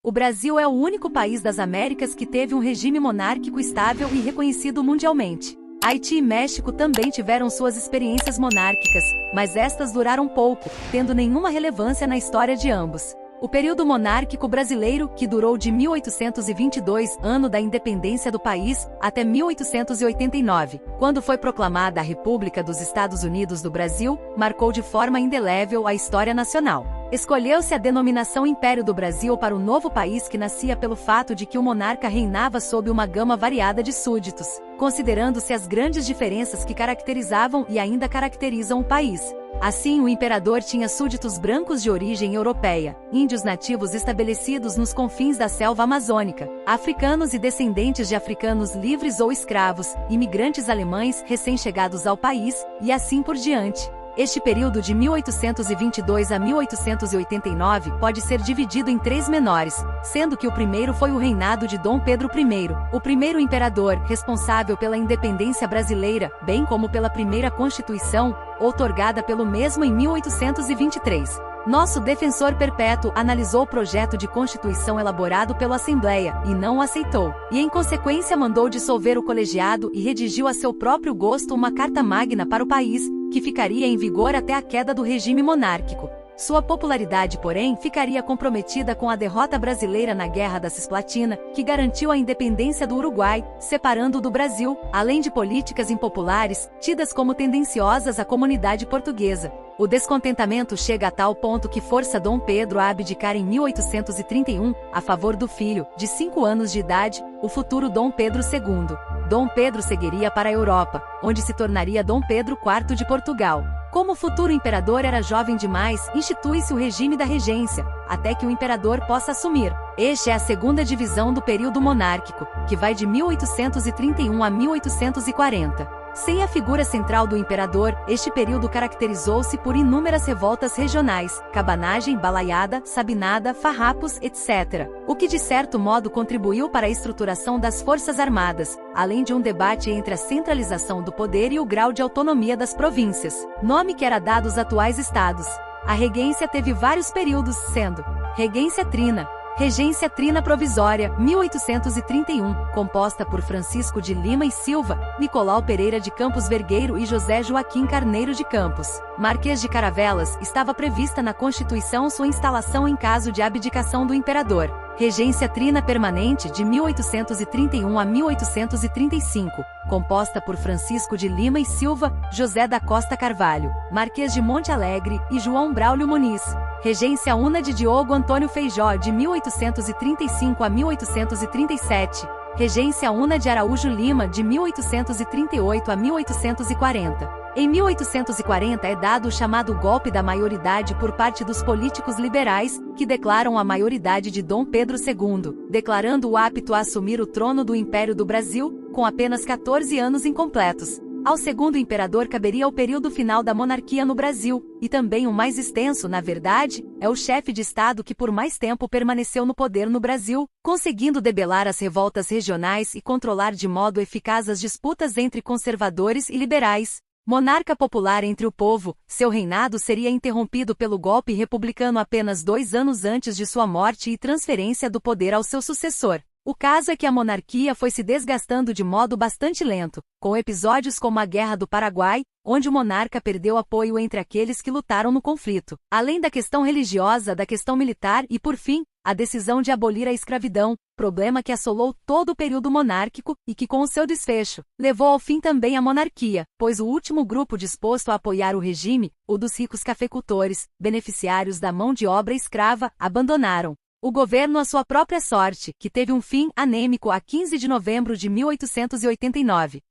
O Brasil é o único país das Américas que teve um regime monárquico estável e reconhecido mundialmente. Haiti e México também tiveram suas experiências monárquicas, mas estas duraram pouco, tendo nenhuma relevância na história de ambos. O período monárquico brasileiro, que durou de 1822, ano da independência do país, até 1889, quando foi proclamada a República dos Estados Unidos do Brasil, marcou de forma indelével a história nacional. Escolheu-se a denominação Império do Brasil para o novo país que nascia pelo fato de que o monarca reinava sob uma gama variada de súditos, considerando-se as grandes diferenças que caracterizavam e ainda caracterizam o país. Assim, o imperador tinha súditos brancos de origem europeia, índios nativos estabelecidos nos confins da selva amazônica, africanos e descendentes de africanos livres ou escravos, imigrantes alemães recém-chegados ao país, e assim por diante. Este período de 1822 a 1889 pode ser dividido em três menores, sendo que o primeiro foi o reinado de Dom Pedro I, o primeiro imperador responsável pela independência brasileira, bem como pela primeira Constituição, outorgada pelo mesmo em 1823. Nosso defensor perpétuo analisou o projeto de Constituição elaborado pela Assembleia, e não o aceitou, e em consequência mandou dissolver o colegiado e redigiu a seu próprio gosto uma Carta Magna para o país, que ficaria em vigor até a queda do regime monárquico. Sua popularidade, porém, ficaria comprometida com a derrota brasileira na Guerra da Cisplatina, que garantiu a independência do Uruguai, separando-o do Brasil, além de políticas impopulares, tidas como tendenciosas à comunidade portuguesa. O descontentamento chega a tal ponto que força Dom Pedro a abdicar em 1831, a favor do filho, de 5 anos de idade, o futuro Dom Pedro II. Dom Pedro seguiria para a Europa, onde se tornaria Dom Pedro IV de Portugal. Como o futuro imperador era jovem demais, institui-se o regime da regência, até que o imperador possa assumir. Este é a segunda divisão do período monárquico, que vai de 1831 a 1840. Sem a figura central do imperador, este período caracterizou-se por inúmeras revoltas regionais, cabanagem, balaiada, sabinada, farrapos, etc., o que de certo modo contribuiu para a estruturação das forças armadas, além de um debate entre a centralização do poder e o grau de autonomia das províncias, nome que era dado aos atuais estados. A regência teve vários períodos, sendo Regência Trina, Regência Trina Provisória, 1831, composta por Francisco de Lima e Silva, Nicolau Pereira de Campos Vergueiro e José Joaquim Carneiro de Campos, Marquês de Caravelas. Estava prevista na Constituição sua instalação em caso de abdicação do imperador. Regência Trina Permanente, de 1831 a 1835, composta por Francisco de Lima e Silva, José da Costa Carvalho, Marquês de Monte Alegre e João Braulio Muniz. Regência Una de Diogo Antônio Feijó, de 1835 a 1837. Regência Una de Araújo Lima, de 1838 a 1840. Em 1840 é dado o chamado golpe da maioridade por parte dos políticos liberais, que declaram a maioridade de Dom Pedro II, declarando-o apto a assumir o trono do Império do Brasil, com apenas 14 anos incompletos. Ao segundo imperador caberia o período final da monarquia no Brasil, e também o mais extenso, na verdade, é o chefe de Estado que por mais tempo permaneceu no poder no Brasil, conseguindo debelar as revoltas regionais e controlar de modo eficaz as disputas entre conservadores e liberais. Monarca popular entre o povo, seu reinado seria interrompido pelo golpe republicano apenas 2 anos antes de sua morte e transferência do poder ao seu sucessor. O caso é que a monarquia foi se desgastando de modo bastante lento, com episódios como a Guerra do Paraguai, onde o monarca perdeu apoio entre aqueles que lutaram no conflito, além da questão religiosa, da questão militar e, por fim, a decisão de abolir a escravidão, problema que assolou todo o período monárquico e que, com o seu desfecho, levou ao fim também a monarquia, pois o último grupo disposto a apoiar o regime, o dos ricos cafeicultores, beneficiários da mão de obra escrava, abandonaram o governo à sua própria sorte, que teve um fim anêmico a 15 de novembro de 1889.